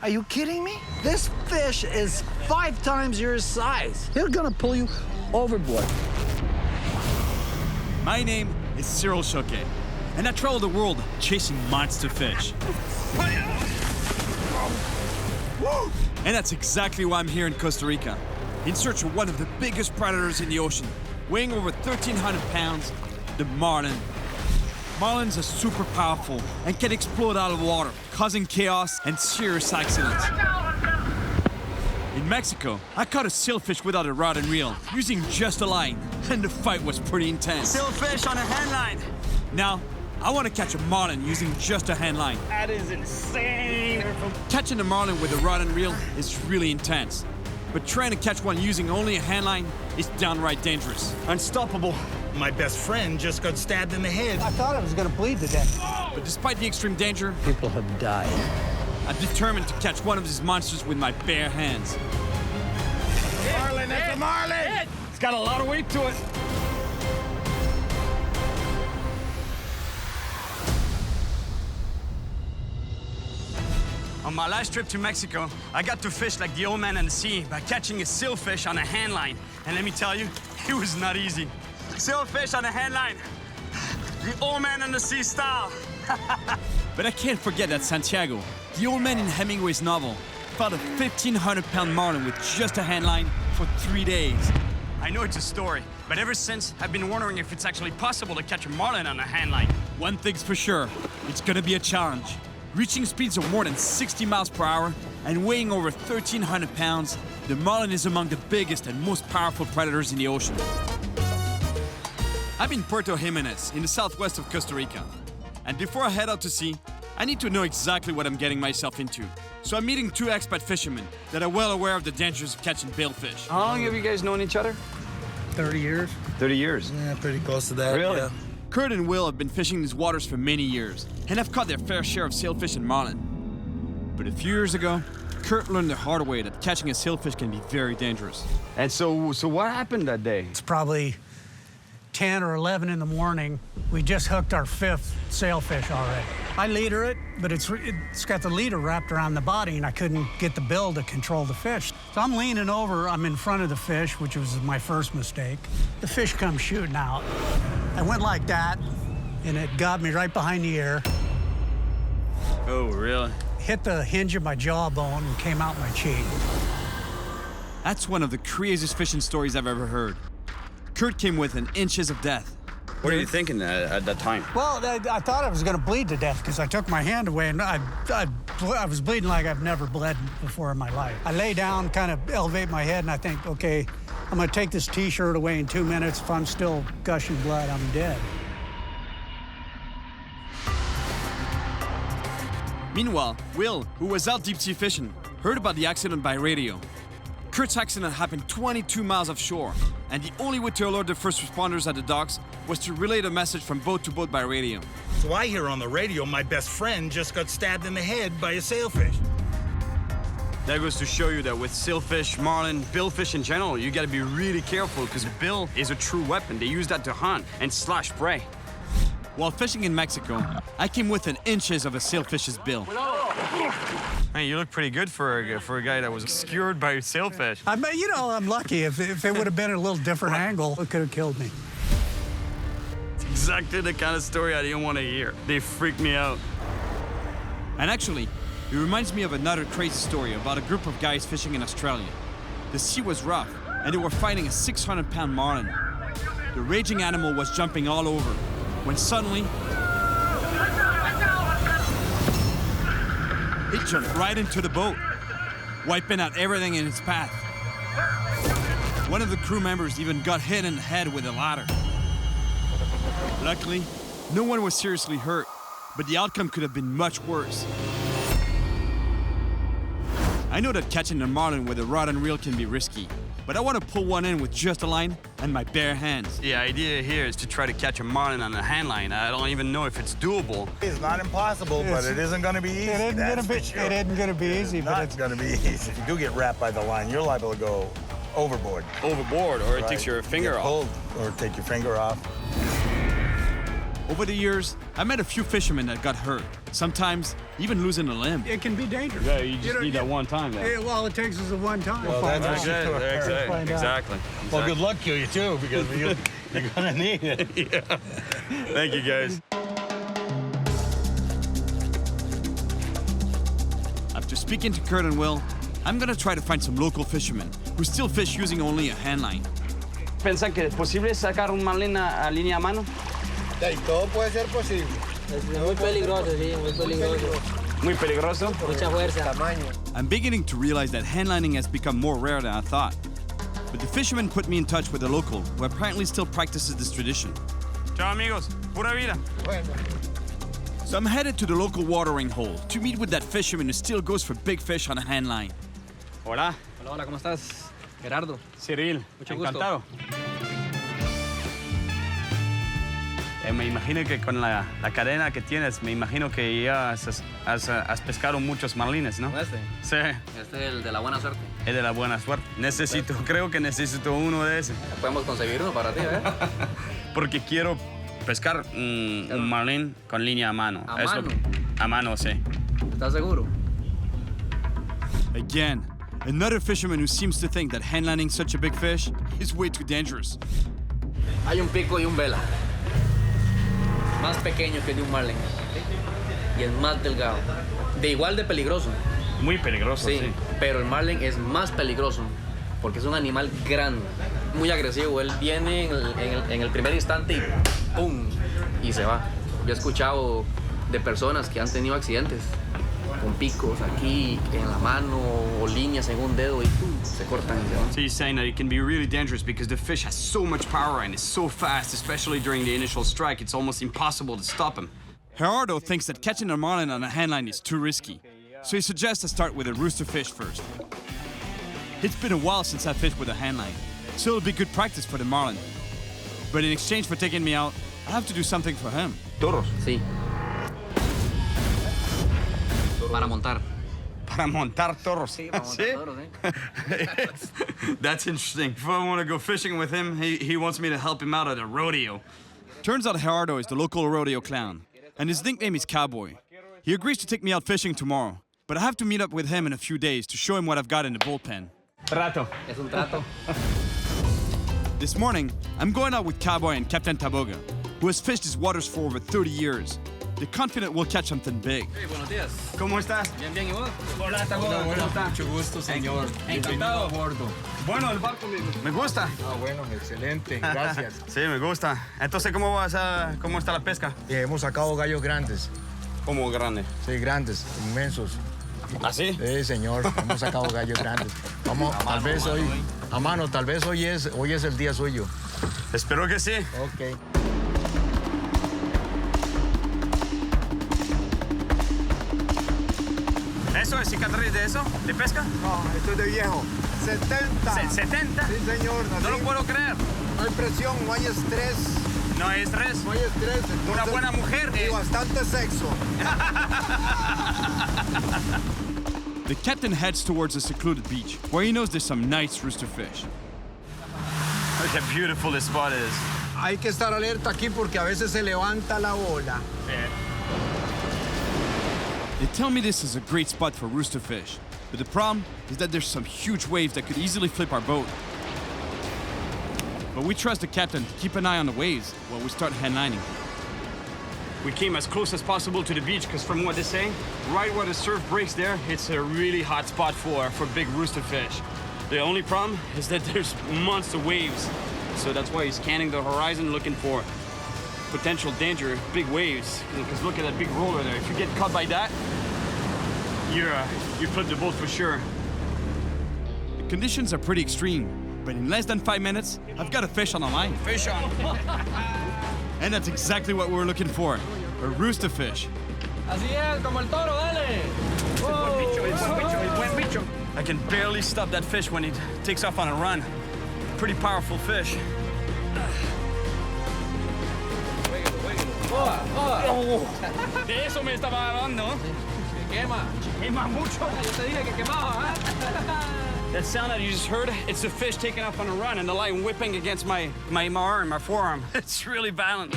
Are you kidding me? This fish is 5 times your size. He's gonna pull you overboard. My name is Cyril Chauquet, and I travel the world chasing monster fish. And that's exactly why I'm here in Costa Rica, in search of one of the biggest predators in the ocean, weighing over 1,300 pounds, the marlin. Marlins are super powerful and can explode out of water, causing chaos and serious accidents. In Mexico, I caught a sailfish without a rod and reel, using just a line, and the fight was pretty intense. Sailfish on a handline. Now, I want to catch a marlin using just a handline. That is insane. Catching a marlin with a rod and reel is really intense, but trying to catch one using only a handline is downright dangerous. Unstoppable. My best friend just got stabbed in the head. I thought I was gonna bleed to death. But despite the extreme danger, People have died. I'm determined to catch one of these monsters with my bare hands. Marlin, that's a marlin! It's got a lot of weight to it. On my last trip to Mexico, I got to fish like the old man in the sea by catching a sailfish on a handline. And let me tell you, it was not easy. Sailfish on a handline. The old man in the sea style. But I can't forget that Santiago, the old man in Hemingway's novel, caught a 1,500-pound marlin with just a handline for 3 days. I know it's a story, but ever since, I've been wondering if it's actually possible to catch a marlin on a handline. One thing's for sure, it's gonna be a challenge. Reaching speeds of more than 60 miles per hour and weighing over 1,300 pounds, the marlin is among the biggest and most powerful predators in the ocean. I'm in Puerto Jimenez, in the southwest of Costa Rica. And before I head out to sea, I need to know exactly what I'm getting myself into. So I'm meeting 2 expat fishermen that are well aware of the dangers of catching billfish. How long have you guys known each other? 30 years. 30 years. Yeah, pretty close to that. Really? Yeah. Kurt and Will have been fishing these waters for many years and have caught their fair share of sailfish and marlin. But a few years ago, Kurt learned the hard way that catching a sailfish can be very dangerous. And so what happened that day? It's probably 10 or 11 in the morning. We just hooked our 5th sailfish already. I leader it, but it's got the leader wrapped around the body, and I couldn't get the bill to control the fish. So I'm leaning over, I'm in front of the fish, which was my first mistake. The fish comes shooting out. I went like that, and it got me right behind the ear, Oh, really? hit the hinge of my jawbone, and came out my cheek. That's one of the craziest fishing stories I've ever heard. Kurt came within inches of death. What are you thinking at that time? Well, I thought I was going to bleed to death because I took my hand away, and I was bleeding like I've never bled before in my life. I lay down, kind of elevate my head, and I think, okay, I'm going to take this T-shirt away in 2 minutes. If I'm still gushing blood, I'm dead. Meanwhile, Will, who was out deep sea fishing, heard about the accident by radio. Kurt's accident happened 22 miles offshore, and the only way to alert the first responders at the docks was to relay the message from boat to boat by radio. So I hear on the radio my best friend just got stabbed in the head by a sailfish. That goes to show you that with sailfish, marlin, billfish in general, you gotta be really careful because the bill is a true weapon. They use that to hunt and slash prey. While fishing in Mexico, I came within inches of a sailfish's bill. Hey, you look pretty good for a guy that was skewered by a sailfish. I'm lucky. If it would have been a little different angle, it could have killed me. It's exactly the kind of story I didn't want to hear. They freaked me out. And actually, it reminds me of another crazy story about a group of guys fishing in Australia. The sea was rough, and they were fighting a 600-pound marlin. The raging animal was jumping all over, when suddenly, it jumped right into the boat, wiping out everything in its path. One of the crew members even got hit in the head with a ladder. Luckily, no one was seriously hurt, but the outcome could have been much worse. I know that catching a marlin with a rod and reel can be risky, but I want to pull one in with just a line and my bare hands. The idea here is to try to catch a marlin on a handline. I don't even know if it's doable. It's not impossible, but it isn't going to be easy. It isn't going to be easy, but It's going to be easy. If you do get wrapped by the line, you're liable to go overboard. Overboard, or it takes your finger Get off. pulled, or take your finger off. Over the years, I met a few fishermen that got hurt, sometimes even losing a limb. It can be dangerous. Yeah, you just need that one time. Yeah, well, it takes us a one time. Well, that's it. Exactly. Well, good luck to you, too, because you're going to need it. Yeah. Thank you, guys. After speaking to Kurt and Will, I'm gonna try to find some local fishermen who still fish using only a handline. ¿Piensan que es posible sacar un marlin a línea a mano? Todo puede ser posible. Es muy peligroso, sí, muy peligroso. Muy peligroso. Mucha fuerza. Tamaño. I'm beginning to realize that handlining has become more rare than I thought. But the fisherman put me in touch with a local who apparently still practices this tradition. Ciao, amigos. Pura vida. Bueno. So I'm headed to the local watering hole to meet with that fisherman who still goes for big fish on a handline. Hola. Hola, hola, ¿cómo estás? Gerardo. Cyril. Mucho gusto. Encantado. Me imagino que con la cadena que tienes, me imagino que ya has pescado muchos marlines, ¿no? ¿Este? Sí. Este es el de la buena suerte. Es de la buena suerte. Creo que necesito uno de esos. Podemos conseguir uno para ti, ¿eh? Porque quiero pescar un marlin con línea a mano. ¿A mano? A mano, sí. ¿Estás seguro? Again, another fisherman who seems to think that handlining such a big fish is way too dangerous. Hay un pico y un vela. Más pequeño que el de un marlin. Y el más delgado. De igual de peligroso. Muy peligroso, Sí, sí. pero el marlin es más peligroso porque es un animal grande, muy agresivo. Él viene en el primer instante y ¡pum! Y se va. Yo he escuchado de personas que han tenido accidentes con picos aquí en la mano o líneas en un dedo y ¡pum! Se cortan y se van. So you're saying that it can be really dangerous because the fish has so much power and is so fast, especially during the initial strike, it's almost impossible to stop him. Gerardo thinks that catching a marlin on a handline is too risky, so he suggests I start with a rooster fish first. It's been a while since I fished with a handline, so it'll be good practice for the marlin. But in exchange for taking me out, I have to do something for him. Toros. Sí. Para montar. Para montar toros. Sí, para montar toros, ¿eh? That's interesting. If I want to go fishing with him, he wants me to help him out at a rodeo. Turns out Gerardo is the local rodeo clown, and his nickname is Cowboy. He agrees to take me out fishing tomorrow, but I have to meet up with him in a few days to show him what I've got in the bullpen. Trato. Es un trato. This morning, I'm going out with Cowboy and Captain Taboga, who has fished these waters for over 30 years. They're confident we'll catch something big. Hey, buenos días. ¿Cómo estás? Bien, bien, ¿y vos? Hola, Taboga. ¿Cómo estás? Mucho gusto, señor. Encantado. Bienvenido a bordo. Bueno, el barco me gusta. Ah, bueno, excelente. Gracias. Sí, me gusta. Entonces, ¿cómo está la pesca? Hemos sacado gallos grandes. Como grande. Sí, grandes, inmensos. ¿Así? Sí, señor. Hemos sacado gallos grandes. Vamos, tal vez hoy. A mano, tal vez hoy es el día suyo. Espero que sí. Ok. ¿Eso es cicatriz de eso? ¿De pesca? No, esto es de viejo. 70. ¿70? Sí, señor. No lo puedo creer. No hay presión, no hay estrés. No hay estrés. No hay estrés. Entonces, Una buena mujer. Y bastante sexo. The captain heads towards a secluded beach, where he knows there's some nice rooster fish. Look how beautiful this spot is. Hay que estar alerta aquí porque a veces se levanta la ola. They tell me this is a great spot for rooster fish, but the problem is that there's some huge waves that could easily flip our boat. But we trust the captain to keep an eye on the waves while we start handlining. We came as close as possible to the beach because from what they're saying, right where the surf breaks there, it's a really hot spot for big rooster fish. The only problem is that there's monster waves. So that's why he's scanning the horizon looking for potential danger, big waves. Because look at that big roller there. If you get caught by that, you flip the boat for sure. The conditions are pretty extreme, but in less than 5 minutes, I've got a fish on the line. Fish on. And that's exactly what we're looking for, a rooster fish. Así es, como el toro, dale. I can barely stop that fish when it takes off on a run. Pretty powerful fish. De eso me estaba hablando. Quema. Quema mucho. Yo te dije que quemaba, ¿eh? That sound that you just heard, it's the fish taking off on a run and the line whipping against my arm, my forearm. It's really violent.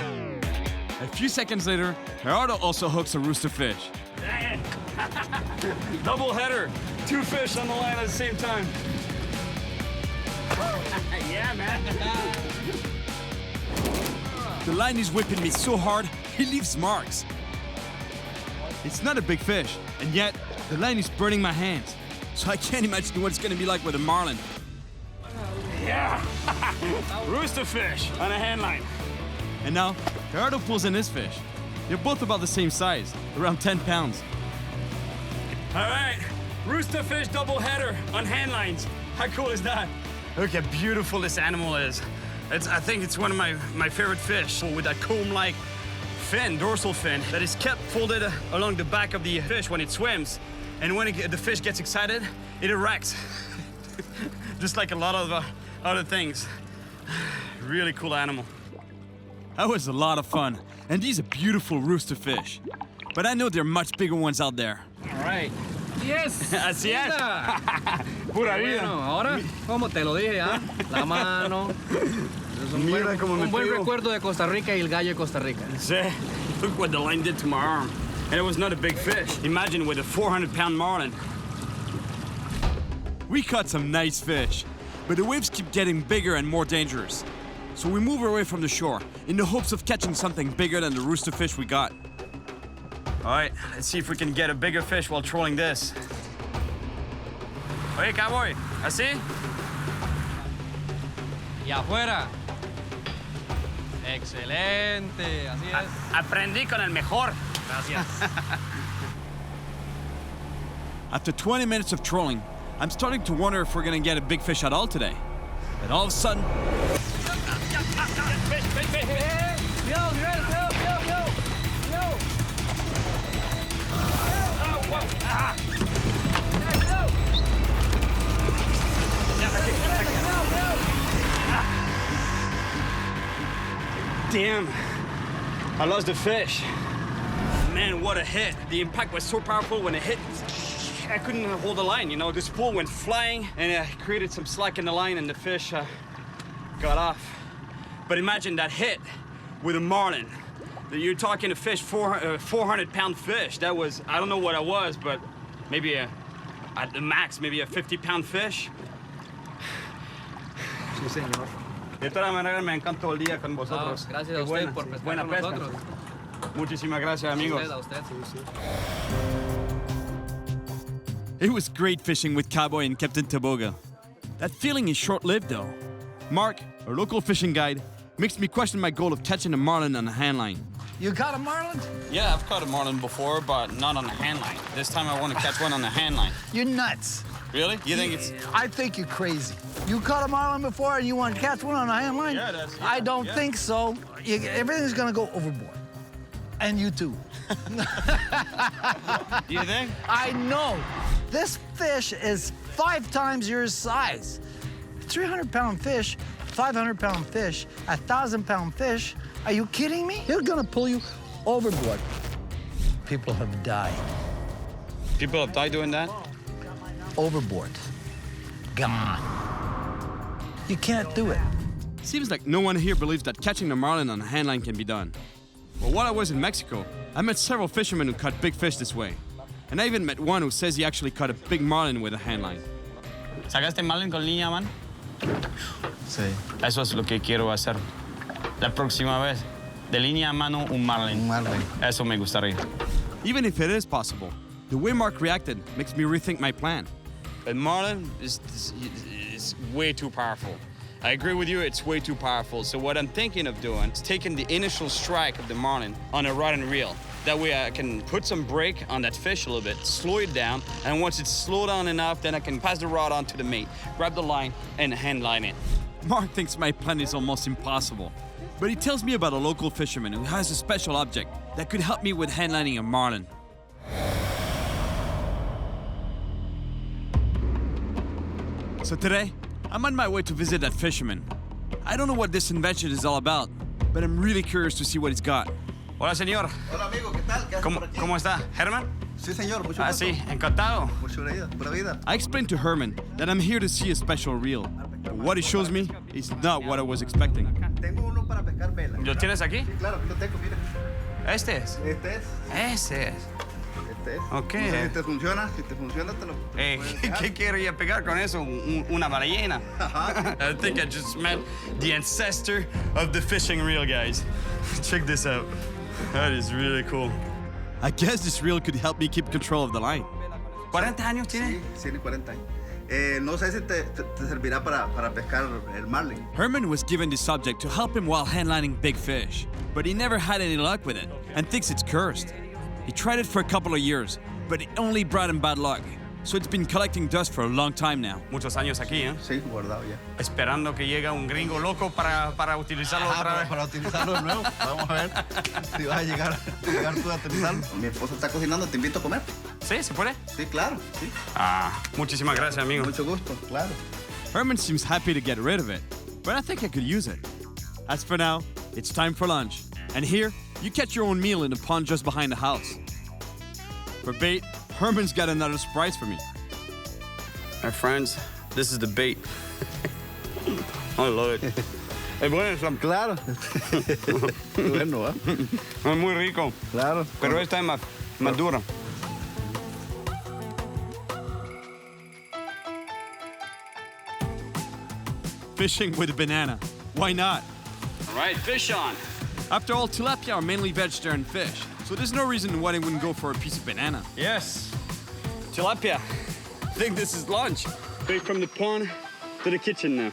A few seconds later, Gerardo also hooks a rooster fish. Dang it. Double header. 2 fish on the line at the same time. Yeah, man. The line is whipping me so hard, it leaves marks. It's not a big fish, and yet the line is burning my hands. So I can't imagine what it's gonna be like with a marlin. Yeah. Rooster fish on a handline. And now, Gerardo pulls in his fish. They're both about the same size, around 10 pounds. All right, rooster fish double header on handlines. How cool is that? Look how beautiful this animal is. I think it's one of my favorite fish with that comb-like fin, dorsal fin, that is kept folded along the back of the fish when it swims. And when the fish gets excited, it erects. Just like a lot of other things. Really cool animal. That was a lot of fun, and these are beautiful rooster fish. But I know there are much bigger ones out there. All right. Yes. Así es. Pura vida. Bueno, ahora, como te lo dije, ¿ah? La mano. Es un buen recuerdo de Costa Rica y el gallo de Costa Rica. See, look what the line did to my arm. And it was not a big fish. Imagine with a 400-pound marlin. We caught some nice fish, but the waves keep getting bigger and more dangerous. So we move away from the shore in the hopes of catching something bigger than the rooster fish we got. All right, let's see if we can get a bigger fish while trolling this. Oye, cowboy, ¿así? Y afuera. Excelente, así es. Aprendí con el mejor. Gracias. After 20 minutes of trolling, I'm starting to wonder if we're gonna get a big fish at all today. And all of a sudden, Damn, I lost the fish. Man, what a hit. The impact was so powerful when it hit. I couldn't hold the line, you know. The spool went flying and it created some slack in the line and the fish got off. But imagine that hit with a marlin. You're talking a fish, 400-pound fish. That was, I don't know what it was, but maybe at the max, maybe a 50-pound fish. Sí, señor. De todas maneras, me encantó el día con vosotros. Gracias a usted por pescar buena con pesca. nosotros. Muchísimas gracias, amigos. A usted. it was great fishing with Cowboy and Captain Toboga. That feeling is short-lived though. Mark, our local fishing guide, makes me question my goal of catching a marlin on a handline. You caught a marlin? Yeah, I've caught a marlin before, but not on a handline. This time I want to catch one on a handline. You're nuts. Really? You think it's... I think you're crazy. You caught a marlin before and you want to catch one on a handline? Yeah, I don't think so. Everything's gonna go overboard. And you too. Do you think? I know. This fish is 5 times your size. 300-pound fish, 500-pound fish, 1,000-pound fish. Are you kidding me? They're gonna pull you overboard. People have died. People have died doing that? Overboard. Gone. You can't do it. Seems like no one here believes that catching a marlin on a handline can be done. Well, while I was in Mexico, I met several fishermen who caught big fish this way. And I even met one who says he actually caught a big marlin with a handline. ¿Sacaste marlin con línea, man? Sí. Eso es lo que quiero hacer. La próxima vez, de línea a mano, un marlin. Un marlin. Eso me gustaría. Even if it is possible, the way Mark reacted makes me rethink my plan. But marlin is way too powerful. I agree with you, it's way too powerful. So what I'm thinking of doing is taking the initial strike of the marlin on a rod and reel. That way I can put some brake on that fish a little bit, slow it down, and once it's slowed down enough, then I can pass the rod on to the mate, grab the line, and hand line it. Mark thinks my plan is almost impossible, but he tells me about a local fisherman who has a special object that could help me with handlining a marlin. So today, I'm on my way to visit that fisherman. I don't know what this invention is all about, but I'm really curious to see what he's got. Hola, señor. Hola, amigo, ¿qué tal? ¿Qué haces por aquí? ¿Cómo está? ¿Herman? Sí, señor, mucho Ah, gusto. sí, encantado. Mucho vida, pura vida. I explained to Herman that I'm here to see a special reel. But what he shows me is not what I was expecting. Tengo uno para pescar vela. ¿Lo tienes aquí? Sí, claro, aquí lo tengo, mira. Este es. Este es. Ese es. Este es. Ok. No sé si te funciona. Si te funciona, te lo puedes dejar. ¿Qué quería pegar con eso? Una ballena. I think I just met the ancestor of the fishing reel, guys. Check this out. That is really cool. I guess this reel could help me keep control of the line. ¿40 años tiene? Sí, tiene 40 años. No sé si te servirá para pescar el Marlin. Herman was given this subject to help him while handlining big fish, but he never had any luck with it and thinks it's cursed. He tried it for a couple of years, but it only brought him bad luck. So it's been collecting dust for a long time now. Muchos años aquí, ¿eh? Sí, guardado ya. Esperando que llegue un gringo loco para utilizarlo otra vez. Para utilizarlo de nuevo. Vamos a ver si vas a llegar tú a utilizarlo. Mi esposa está cocinando, te invito a comer. ¿Sí? ¿Se puede? Sí, claro. Sí. Muchísimas gracias, amigo. Mucho gusto, claro. Herman seems happy to get rid of it, but I think I could use it. As for now, it's time for lunch. And here, you catch your own meal in the pond just behind the house. For bait, Herman's got another surprise for me. My friends, this is the bait. I love it. Es bueno, Claro. Bueno, ¿eh? es muy rico. Claro. Pero esta es más dura. Fishing with a banana. Why not? All right, fish on. After all, tilapia are mainly vegetarian fish, so there's no reason why they wouldn't go for a piece of banana. Yes. Tilapia. I think this is lunch. Straight from the pond to the kitchen now.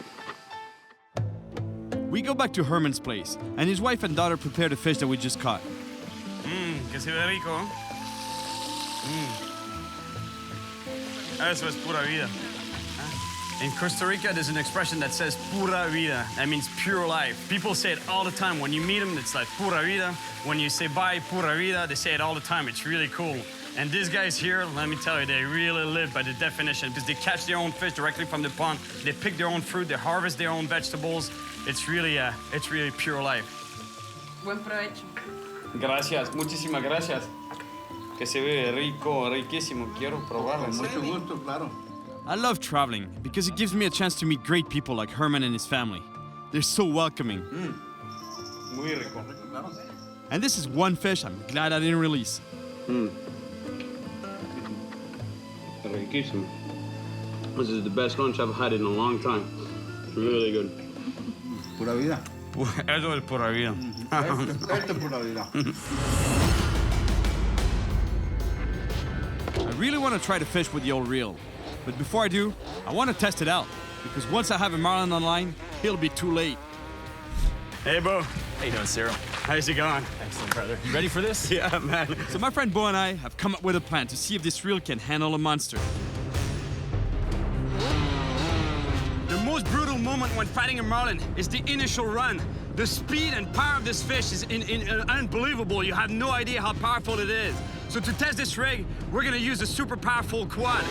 We go back to Herman's place, and his wife and daughter prepare the fish that we just caught. Que se ve rico. Eso es pura vida. In Costa Rica, there's an expression that says pura vida. That means pure life. People say it all the time. When you meet them, it's like pura vida. When you say bye, pura vida, they say it all the time. It's really cool. And these guys here, let me tell you, they really live by the definition because they catch their own fish directly from the pond. They pick their own fruit. They harvest their own vegetables. It's really pure life. Buen provecho. Gracias, muchísimas gracias. Que se ve rico, riquísimo. Quiero probarlo. Mucho gusto, claro. I love traveling because it gives me a chance to meet great people like Herman and his family. They're so welcoming. Muy rico. And this is one fish I'm glad I didn't release. Riquísimo. This is the best lunch I've had in a long time. Really good. Pura vida. Eso es pura vida. Esto es pura vida. I really want to try to fish with the old reel. But before I do, I want to test it out. Because once I have a Marlin on line, it'll be too late. Hey, Bo. How you doing, Cyril? How's it going? Excellent, brother. You ready for this? Yeah, man. So my friend Bo and I have come up with a plan to see if this reel can handle a monster. The most brutal moment when fighting a marlin is the initial run. The speed and power of this fish is unbelievable. You have no idea how powerful it is. So to test this rig, we're gonna use a super powerful quad.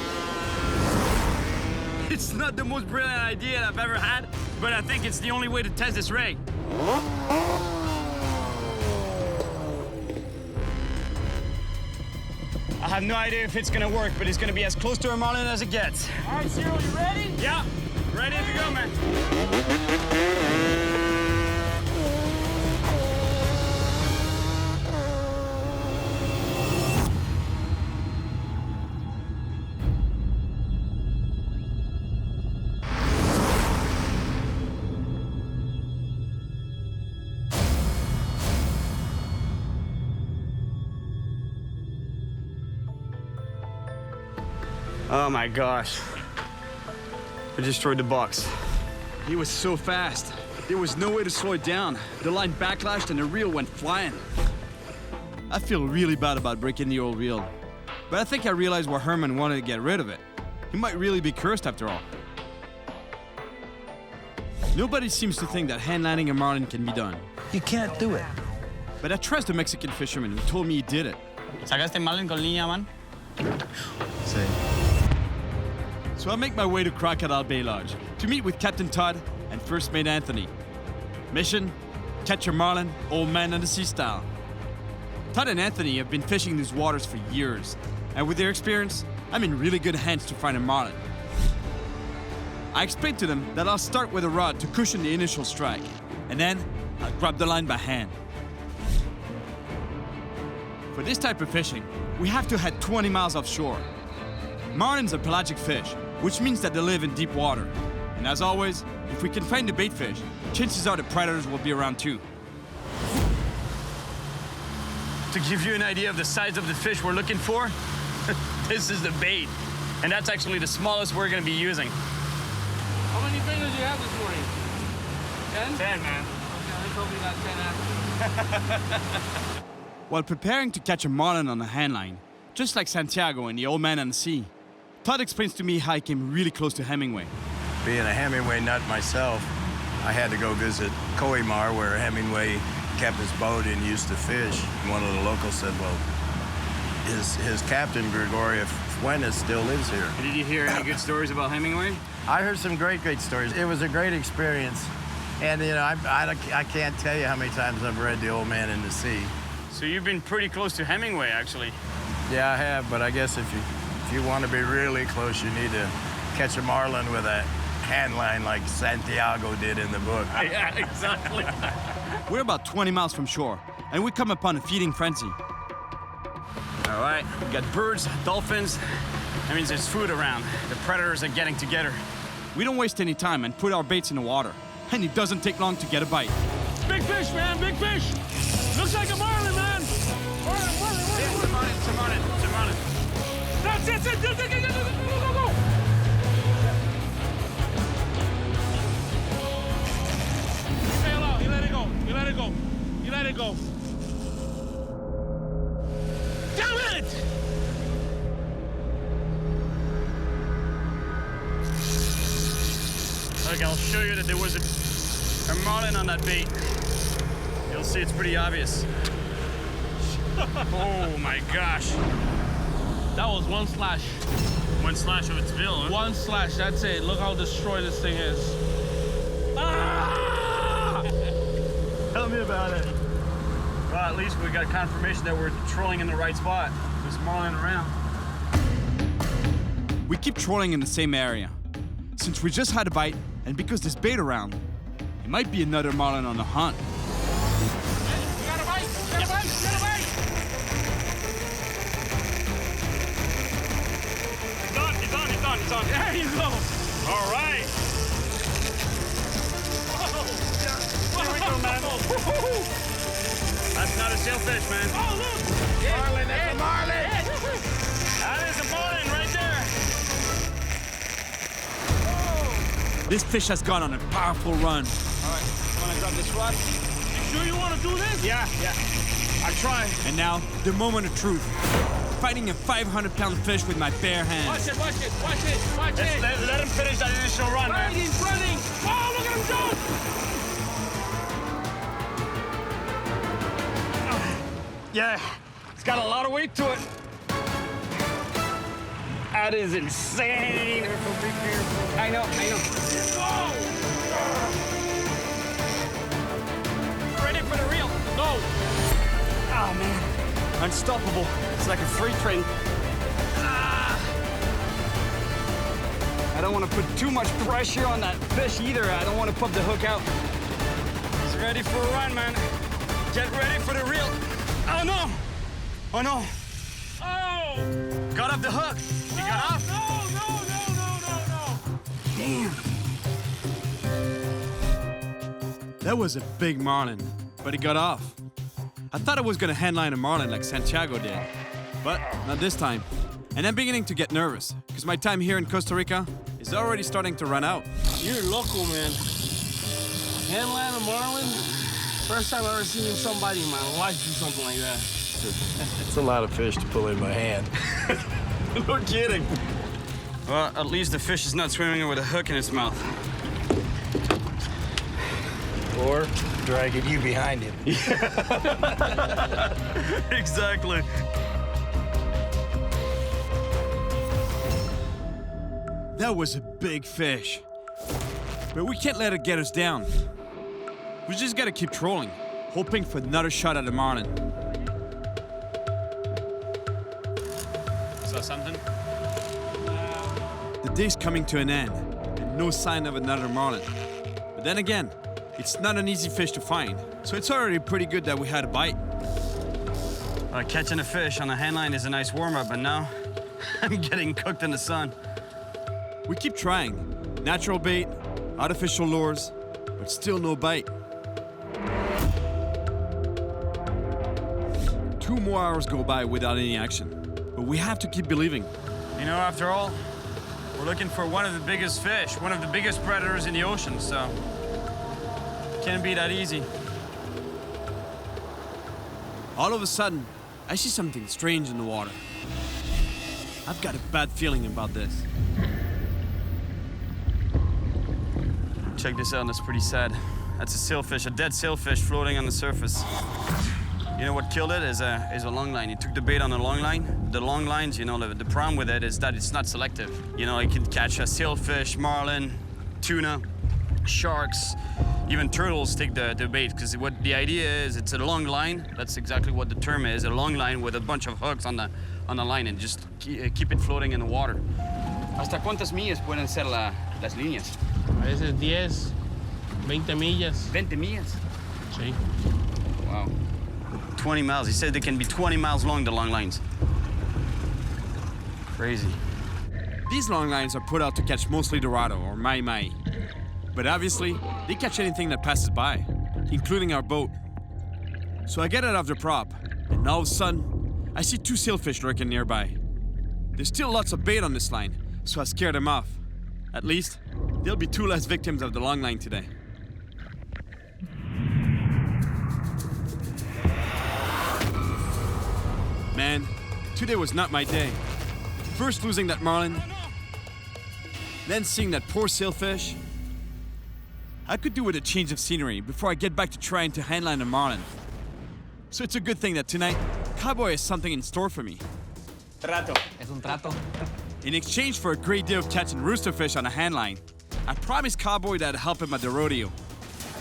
It's not the most brilliant idea I've ever had, but I think it's the only way to test this rig. I have no idea if it's gonna work, but it's gonna be as close to a marlin as it gets. All right, Cyril, you ready? Yeah, ready to go, man. Oh my gosh. I destroyed the box. He was so fast. There was no way to slow it down. The line backlashed and the reel went flying. I feel really bad about breaking the old reel. But I think I realized why Herman wanted to get rid of it. He might really be cursed after all. Nobody seems to think that handlining a marlin can be done. You can't do it. But I trust the Mexican fisherman who told me he did it. ¿Sacaste marlin con línea, man? Sí. So I make my way to Crocodile Bay Lodge to meet with Captain Todd and First Mate Anthony. Mission: catch a marlin, old man on the sea style. Todd and Anthony have been fishing these waters for years, and with their experience, I'm in really good hands to find a marlin. I explained to them that I'll start with a rod to cushion the initial strike, and then I'll grab the line by hand. For this type of fishing, we have to head 20 miles offshore. Marlins are pelagic fish, which means that they live in deep water. And as always, if we can find the bait fish, chances are the predators will be around too. To give you an idea of the size of the fish we're looking for, this is the bait. And that's actually the smallest we're gonna be using. How many fingers do you have this morning? 10? 10, man. Okay, they told me that 10 after. While preparing to catch a marlin on a handline, just like Santiago in The Old Man and the Sea, Todd explains to me how he came really close to Hemingway. Being a Hemingway nut myself, I had to go visit Coimar, where Hemingway kept his boat and used to fish. One of the locals said, well, his captain, Gregorio Fuentes, still lives here. Did you hear any good stories about Hemingway? I heard some great stories. It was a great experience. And, you know, I can't tell you how many times I've read The Old Man and the Sea. So you've been pretty close to Hemingway, actually. Yeah, I have, but I guess if you want to be really close, you need to catch a marlin with a handline like Santiago did in the book. Yeah, exactly. We're about 20 miles from shore, and we come upon a feeding frenzy. All right, we got birds, dolphins. That means there's food around. The predators are getting together. We don't waste any time and put our baits in the water, and it doesn't take long to get a bite. Big fish, man, big fish. Looks like a marlin, man. Marlin. It's a marlin. That's it. Go. Sail out. You let it go. Damn it! Look, I'll show you that there was a marlin on that bait. You'll see it's pretty obvious. Oh my gosh. That was one slash. One slash of its bill, huh? One slash, that's it. Look how destroyed this thing is. Ah! Tell me about it. Well, at least we got confirmation that we're trolling in the right spot. There's marlin around. We keep trolling in the same area. Since we just had a bite, and because there's bait around, it might be another marlin on the hunt. You got a bite! It's on. There you go! All right. Here we go, man. That's not a sailfish, man. Oh, look! Marlin, that's a marlin! That is a marlin right there. This fish has gone on a powerful run. All right, wanna grab this rod? You sure you want to do this? Yeah. I'll try. And now, the moment of truth. Fighting a 500-pound fish with my bare hands. Watch it. Let him finish that initial run, man. He's running. Oh, look at him jump. Yeah, it's got a lot of weight to it. That is insane. I know. Ready for the reel? No. Oh, man. Unstoppable. It's like a freight train. I don't want to put too much pressure on that fish either. I don't want to pop the hook out. He's ready for a run, man. Get ready for the reel. Oh, no. Oh! Got off the hook. He got off. No. Damn. That was a big marlin, but he got off. I thought I was gonna handline a marlin like Santiago did, but not this time. And I'm beginning to get nervous, because my time here in Costa Rica is already starting to run out. You're local, man. Handline a marlin? First time I've ever seen somebody in my life do something like that. It's a lot of fish to pull in my hand. No kidding. Well, at least the fish is not swimming with a hook in its mouth. Or dragging you behind him. Exactly. That was a big fish. But we can't let it get us down. We just gotta keep trolling, hoping for another shot at the marlin. Saw something? The day's coming to an end, and no sign of another marlin. But then again, it's not an easy fish to find, so it's already pretty good that we had a bite. Catching a fish on a handline is a nice warm-up, but now I'm getting cooked in the sun. We keep trying. Natural bait, artificial lures, but still no bite. 2 more hours go by without any action, but we have to keep believing. You know, after all, we're looking for one of the biggest fish, one of the biggest predators in the ocean, so can't be that easy. All of a sudden, I see something strange in the water. I've got a bad feeling about this. Check this out, that's pretty sad. That's a sailfish, a dead sailfish floating on the surface. You know what killed it is a long line. He took the bait on a long line. The long lines, you know, the problem with it is that it's not selective. You know, it can catch a sailfish, marlin, tuna, sharks, even turtles take the bait, because what the idea is, it's a long line. That's exactly what the term is, a long line with a bunch of hooks on the line and just keep it floating in the water. ¿Hasta cuántas millas pueden ser las líneas? A veces 10, 20 millas. 20 millas? Sí. Wow. 20 miles. He said they can be 20 miles long, the long lines. Crazy. These long lines are put out to catch mostly dorado or mai-mai. But obviously, they catch anything that passes by, including our boat. So I get it off the prop, and all of a sudden, I see 2 sailfish lurking nearby. There's still lots of bait on this line, so I scared them off. At least, there'll be 2 less victims of the long line today. Man, today was not my day. First losing that marlin, then seeing that poor sailfish. I could do with a change of scenery before I get back to trying to handline a marlin. So it's a good thing that tonight, Cowboy has something in store for me. Trato. Es un trato. In exchange for a great day of catching rooster fish on a handline, I promised Cowboy that I'd help him at the rodeo.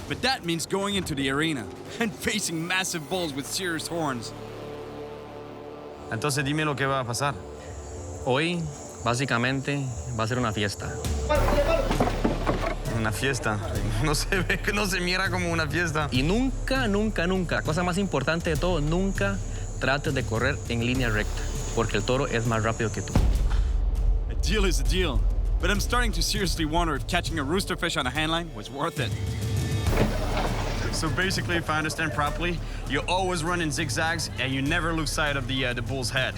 But that means going into the arena and facing massive bulls with serious horns. Entonces dime lo que va a pasar. Hoy, básicamente, va a ser una fiesta. Una fiesta. No se ve, no se mira como una fiesta. Y nunca, nunca, nunca, la cosa más importante de todo, nunca trates de correr en línea recta, porque el toro es más rápido que tú. A deal is a deal, but I'm starting to seriously wonder if catching a rooster fish on a handline was worth it. So basically, if I understand properly, you always run in zigzags and you never lose sight of the bull's head.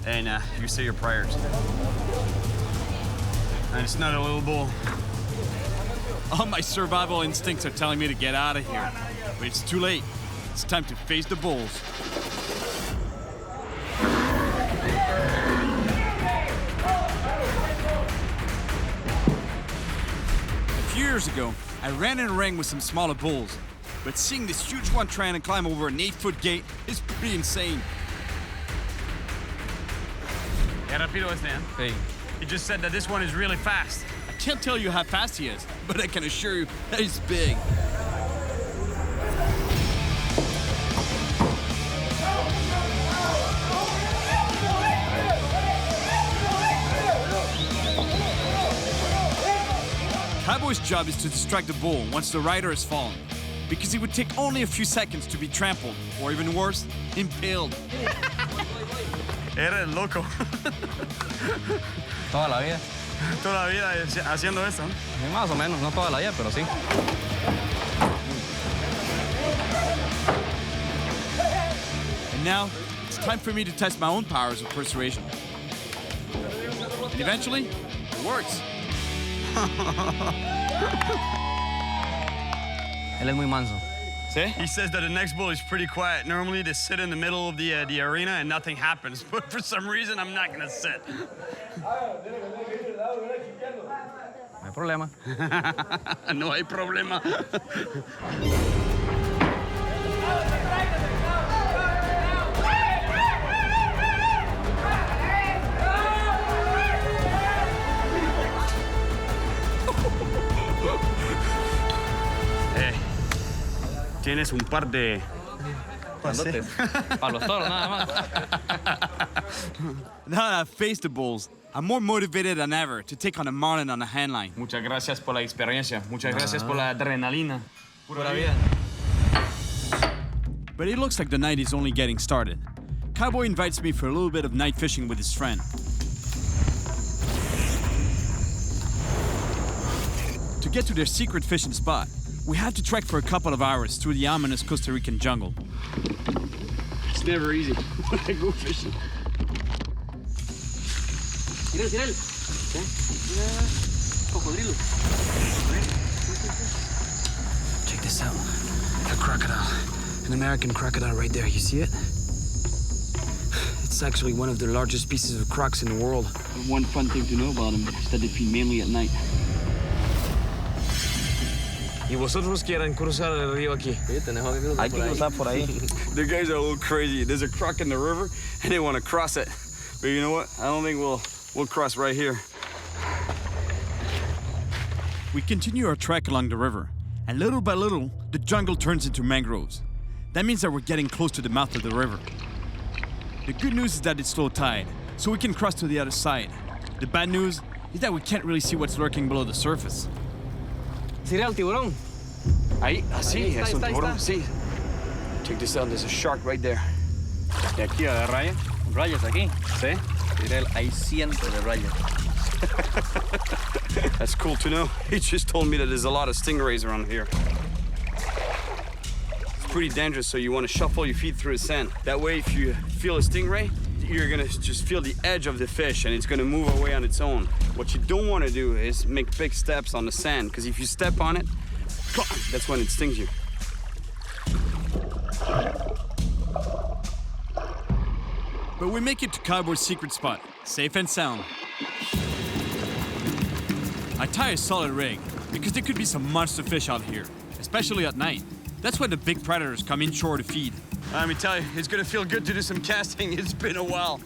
And you say your prayers. And it's not a little bull. All my survival instincts are telling me to get out of here. But it's too late. It's time to face the bulls. A few years ago, I ran in a ring with some smaller bulls. But seeing this huge one trying to climb over an 8-foot gate is pretty insane. Yeah, rápido este, eh? Sí. He just said that this one is really fast. I can't tell you how fast he is, but I can assure you that he's big. Cowboy's job is to distract the bull once the rider has fallen, because it would take only a few seconds to be trampled, or even worse, impaled. Eres loco. Toda la vida. Toda la vida haciendo eso, ¿no? Más o menos, no toda la vida, pero sí. And now, it's time for me to test my own powers of persuasion. And eventually, it works. Él es muy manso. See? He says that the next bull is pretty quiet. Normally they sit in the middle of the arena and nothing happens. But for some reason, I'm not gonna sit. No hay problema. No hay problema. Tienes un par de... Para los toros, nada más. Now that I've faced the bulls, I'm more motivated than ever to take on a marlin on a handline. Muchas gracias por la experiencia. Muchas gracias por la adrenalina. Pura vida. But it looks like the night is only getting started. Cowboy invites me for a little bit of night fishing with his friend. To get to their secret fishing spot, we had to trek for a couple of hours through the ominous Costa Rican jungle. It's never easy when I go fishing. Cyril. Cocodrilo. Check this out. A crocodile. An American crocodile right there. You see it? It's actually one of the largest pieces of crocs in the world. One fun thing to know about them is that they feed mainly at night. ¿Y vosotros quieren cruzar el río aquí? Hay que cruzar por ahí. The guys are a little crazy. There's a croc in the river, and they want to cross it. But you know what? I don't think we'll cross right here. We continue our trek along the river, and little by little, the jungle turns into mangroves. That means that we're getting close to the mouth of the river. The good news is that it's low tide, so we can cross to the other side. The bad news is that we can't really see what's lurking below the surface. Cyril, tiburón. Ahí, así, es un tiburón, sí. Check this out, there's a shark right there. De aquí a la raya. Rayas aquí. Sí. Cyril, hay cientos de rayas. That's cool to know. He just told me that there's a lot of stingrays around here. It's pretty dangerous, so you want to shuffle your feet through the sand. That way, if you feel a stingray, you're gonna just feel the edge of the fish and it's gonna move away on its own. What you don't want to do is make big steps on the sand, because if you step on it, that's when it stings you. But we make it to Cowboy's secret spot, safe and sound. I tie a solid rig, because there could be some monster fish out here, especially at night. That's when the big predators come inshore to feed. Let me tell you, it's gonna feel good to do some casting. It's been a while.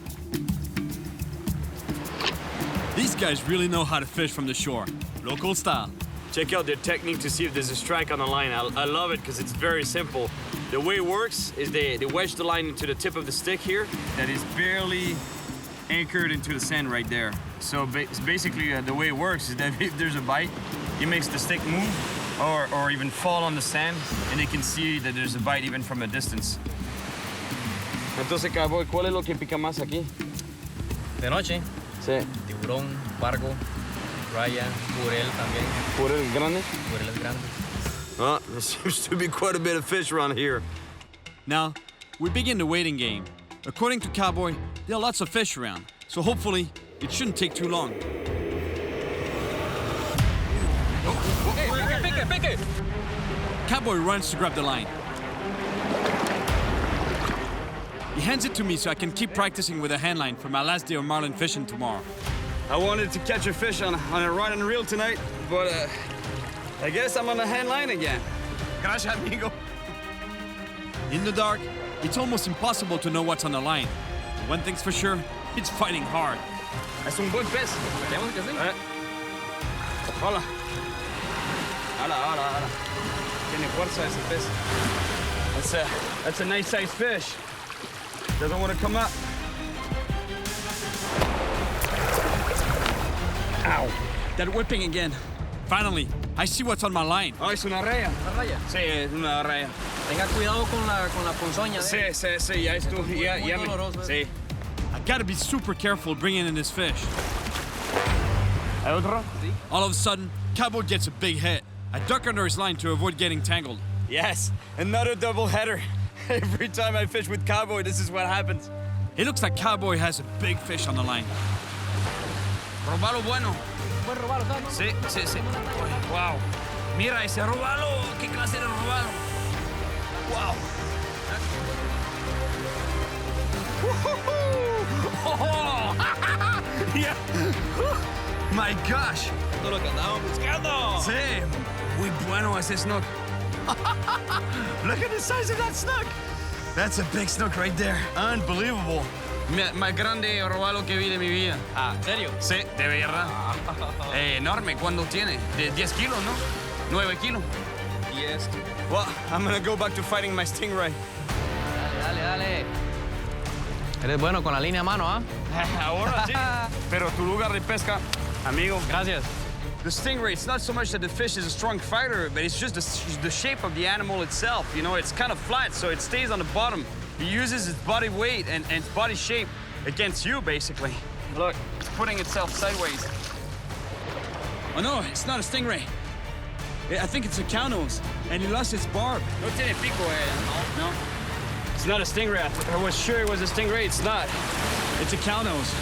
These guys really know how to fish from the shore, local style. Check out their technique to see if there's a strike on the line. I love it because it's very simple. The way it works is they wedge the line into the tip of the stick here that is barely anchored into the sand right there. So basically the way it works is that if there's a bite, it makes the stick move or even fall on the sand, and they can see that there's a bite even from a distance. Entonces, Cowboy, ¿cuál es lo que pica más aquí? De noche. Sí. Tiburón, pargo, raya, jurel también. ¿Jurel grande? Jureles grandes. There seems to be quite a bit of fish around here. Now, we begin the waiting game. According to Cowboy, there are lots of fish around, so hopefully it shouldn't take too long. Pique. Cowboy runs to grab the line. He hands it to me so I can keep practicing with a handline for my last day of marlin fishing tomorrow. I wanted to catch a fish on a rod and reel tonight, but I guess I'm on the handline again. Gracias, amigo. In the dark, it's almost impossible to know what's on the line. But one thing's for sure, it's fighting hard. Es un buen pez. Hola. Hola. Tiene fuerza ese pez. That's a nice sized fish. Doesn't want to come up. Ow! That whipping again. Finally, I see what's on my line. Oh, es una raya. ¿Una raya? Sí, es una raya. Tenga cuidado con la ponzoña. Sí, ya estuvo. Ya me... Sí. I gotta be super careful bringing in this fish. ¿Hay otro? Sí. All of a sudden, Cowboy gets a big hit. I duck under his line to avoid getting tangled. Yes, another double header. Every time I fish with Cowboy, this is what happens. It looks like Cowboy has a big fish on the line. Robalo bueno. ¿Buen robalo, no? Sí. Wow. Mira ese robalo. ¿Qué clase de robalo? Wow. Oh, yeah. My gosh. Todo lo que andábamos buscando. Sí. Muy bueno ese snook. Look at the size of that snook. That's a big snook right there. Unbelievable. Más grande robalo que vi de mi vida. Ah, ¿en serio? Sí, de verdad. Enorme. ¿Cuándo tiene? De 10 kilos, ¿no? 9 kilos. 10. Well, I'm gonna go back to fighting my stingray. Dale. Eres bueno con la línea a mano, ¿ah? Ahora sí. Pero tu lugar de pesca, amigo. Gracias. The stingray, it's not so much that the fish is a strong fighter, but it's just the shape of the animal itself. You know, it's kind of flat, so it stays on the bottom. He uses its body weight and its body shape against you, basically. Look, it's putting itself sideways. Oh no, it's not a stingray. I think it's a cow nose, and he lost its barb. No tiene pico, no? It's not a stingray. I was sure it was a stingray. It's not. It's a cow nose.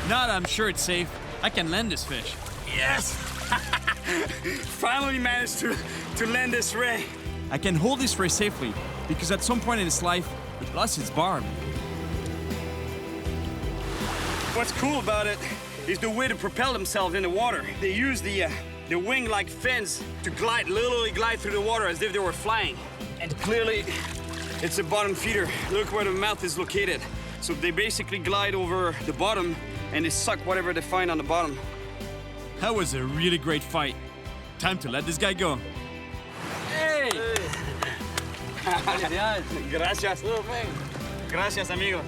Now that I'm sure it's safe, I can land this fish. Yes! Finally managed to land this ray. I can hold this ray safely because at some point in its life, it lost its barb. What's cool about it is the way to propel themselves in the water. They use the wing-like fins to literally glide through the water as if they were flying. And clearly, it's a bottom feeder. Look where the mouth is located. So they basically glide over the bottom and they suck whatever they find on the bottom. That was a really great fight. Time to let this guy go. Hey! Gracias. Gracias, amigo.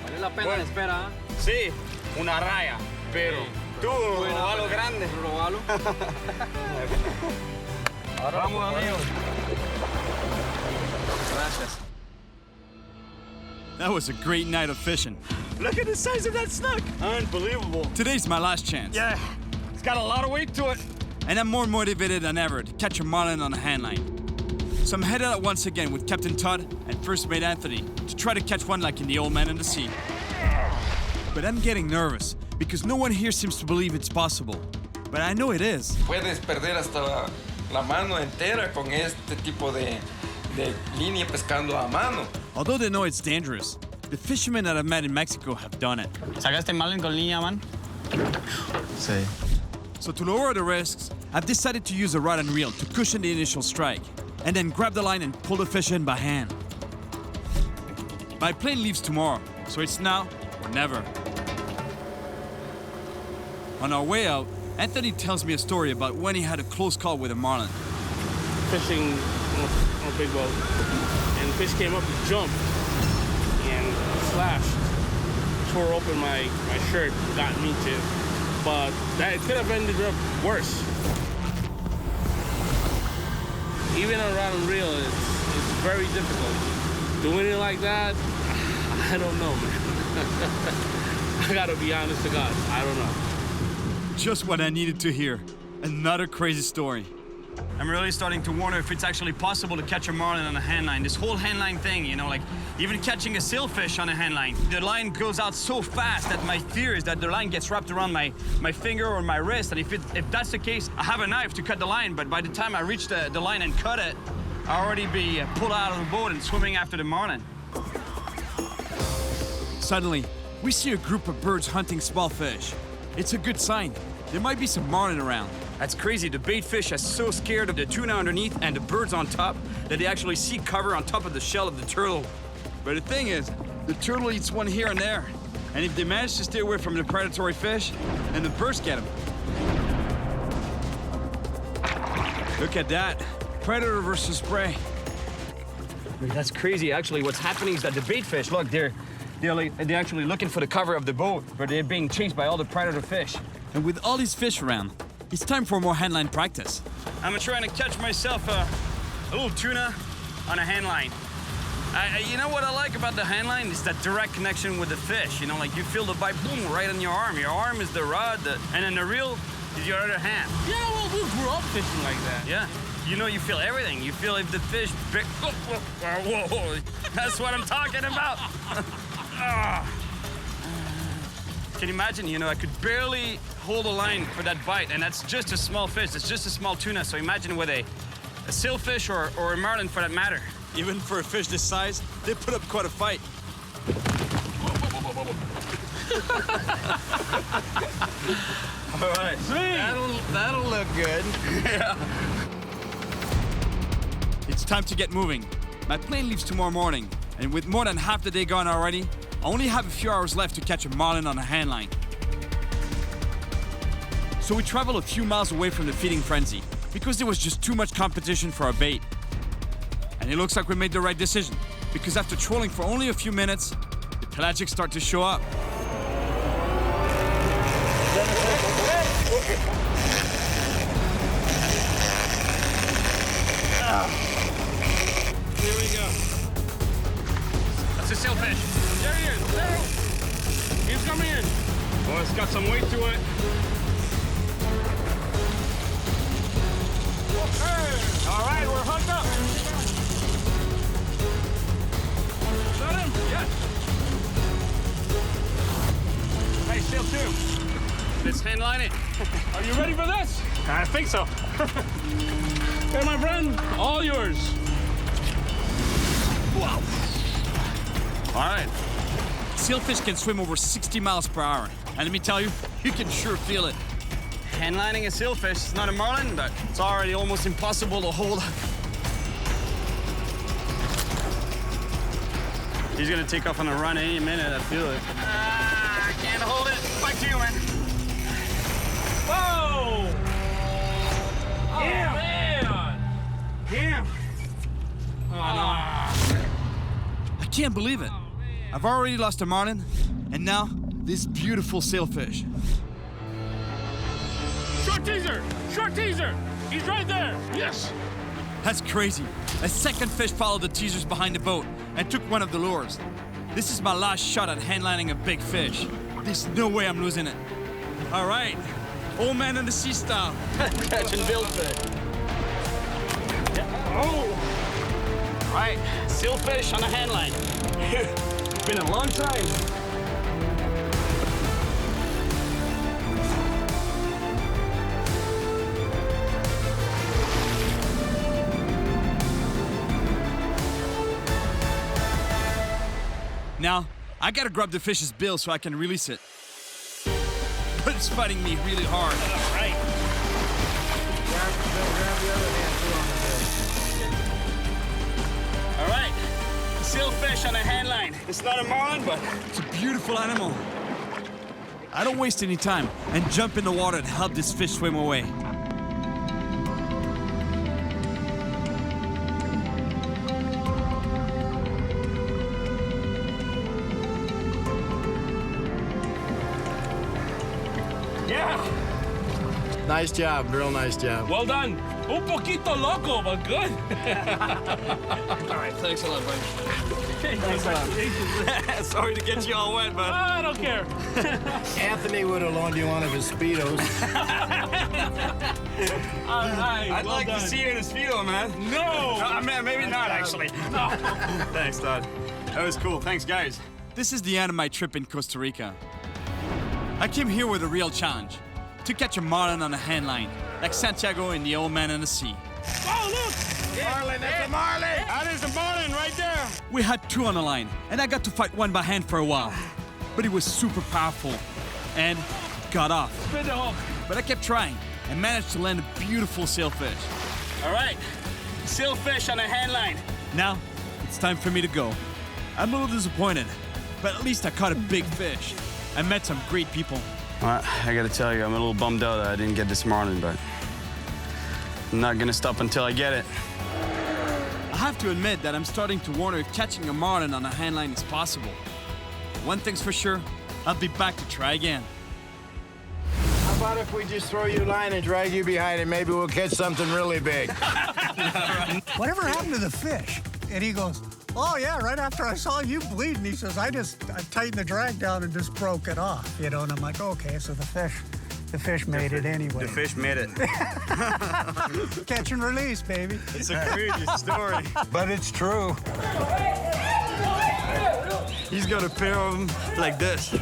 Vale la pena la espera, ¿eh? Sí, una raya, pero tú, robalo grande. Robalo. Vamos, amigo. Gracias. That was a great night of fishing. Look at the size of that snook. Unbelievable. Today's my last chance. Yeah, it's got a lot of weight to it. And I'm more motivated than ever to catch a marlin on a handline. So I'm headed out once again with Captain Todd and First Mate Anthony to try to catch one like in the Old Man and the Sea. But I'm getting nervous because no one here seems to believe it's possible. But I know it is. Puedes perder hasta la mano entera con este tipo de línea pescando a mano. Although they know it's dangerous, the fishermen that I've met in Mexico have done it. ¿Sacaste Marlin con línea, man? Sí. So to lower the risks, I've decided to use a rod and reel to cushion the initial strike, and then grab the line and pull the fish in by hand. My plane leaves tomorrow, so it's now or never. On our way out, Anthony tells me a story about when he had a close call with a marlin. Fishing on a big boat, and the fish came up and jumped and slashed, tore open my shirt, got me too. But that could have ended up worse. Even on rod and reel, it's very difficult. Doing it like that, I don't know, man. I gotta be honest to God, I don't know. Just what I needed to hear. Another crazy story. I'm really starting to wonder if it's actually possible to catch a marlin on a handline. This whole handline thing, you know, like even catching a sailfish on a handline. The line goes out so fast that my fear is that the line gets wrapped around my finger or my wrist. And if that's the case, I have a knife to cut the line, but by the time I reach the line and cut it, I'll already be pulled out of the boat and swimming after the marlin. Suddenly, we see a group of birds hunting small fish. It's a good sign. There might be some marlin around. That's crazy. The bait fish are so scared of the tuna underneath and the birds on top that they actually seek cover on top of the shell of the turtle. But the thing is, the turtle eats one here and there. And if they manage to stay away from the predatory fish, then the birds get them. Look at that. Predator versus prey. That's crazy. Actually, what's happening is that the bait fish, look, they're actually looking for the cover of the boat, but they're being chased by all the predator fish. And with all these fish around, it's time for more handline practice. I'm trying to catch myself a little tuna on a handline. You know what I like about the handline is that direct connection with the fish. You know, like you feel the bite, boom, right on your arm. Your arm is the rod, and then the reel is your other hand. Yeah, well, we grew up fishing like that. Yeah. You know, you feel everything. You feel if the fish... Whoa. That's what I'm talking about. Can you imagine, you know, I could barely hold a line for that bite, and that's just a small fish. It's just a small tuna. So imagine with a sailfish or a marlin for that matter. Even for a fish this size, they put up quite a fight. All right. Sweet. That'll look good. Yeah. It's time to get moving. My plane leaves tomorrow morning, and with more than half the day gone already, I only have a few hours left to catch a marlin on a handline. So we travel a few miles away from the feeding frenzy because there was just too much competition for our bait. And it looks like we made the right decision because after trolling for only a few minutes, the pelagics start to show up. Here we go. it's got some weight to it. Okay. All right, we're hooked up. Is that him? Yeah. Hey, still two. Let's handline it. Are you ready for this? I think so. Hey, my friend, all yours. Wow. All right. Sailfish can swim over 60 miles per hour. And let me tell you, you can sure feel it. Handlining a sailfish is not a marlin, but it's already almost impossible to hold. He's gonna take off on a run any minute, I feel it. I can't hold it. Back to you, man. Whoa! Oh, damn! Man. Damn! Oh, no. I can't believe it. I've already lost a marlin, and now this beautiful sailfish. Short teaser! Short teaser! He's right there! Yes! That's crazy. A second fish followed the teasers behind the boat and took one of the lures. This is my last shot at handlining a big fish. There's no way I'm losing it. All right, old man in the sea style. Catching billfish. Oh! Right, sailfish on a handline. Been a long time. Now, I gotta grab the fish's bill so I can release it. But it's fighting me really hard. All right. All right, sailfish on a handline. It's not a marlin, but it's a beautiful animal. I don't waste any time and jump in the water and help this fish swim away. Yeah! Nice job, real nice job. Well done. Un poquito loco, but good. All right, thanks a lot, buddy. Thanks a lot. sorry to get you all wet, but I don't care. Anthony would have loaned you one of his Speedos. All right, I'd well like done. to see you in a speedo, man. No! Maybe not, actually. No. Thanks, Todd. That was cool. Thanks, guys. This is the end of my trip in Costa Rica. I came here with a real challenge, to catch a marlin on a handline, like Santiago in The Old Man and the Sea. Oh, look! Marlin, that's a marlin! That is a marlin right there. We had two on the line, and I got to fight one by hand for a while. But it was super powerful, and got off. Spin the hook. But I kept trying, and managed to land a beautiful sailfish. All right, sailfish on a handline. Now, it's time for me to go. I'm a little disappointed, but at least I caught a big fish. I met some great people. Well, I gotta tell you, I'm a little bummed out that I didn't get this marlin, but I'm not gonna stop until I get it. I have to admit that I'm starting to wonder if catching a marlin on a handline is possible. One thing's for sure, I'll be back to try again. How about if we just throw you a line and drag you behind it? Maybe we'll catch something really big. Whatever happened to the fish? And he goes, oh, yeah, right after I saw you bleeding, he says, I tightened the drag down and just broke it off, you know, and I'm like, okay, so the fish made it anyway. The fish made it. Catch and release, baby. It's a crazy story. But it's true. He's got a pair of them like this.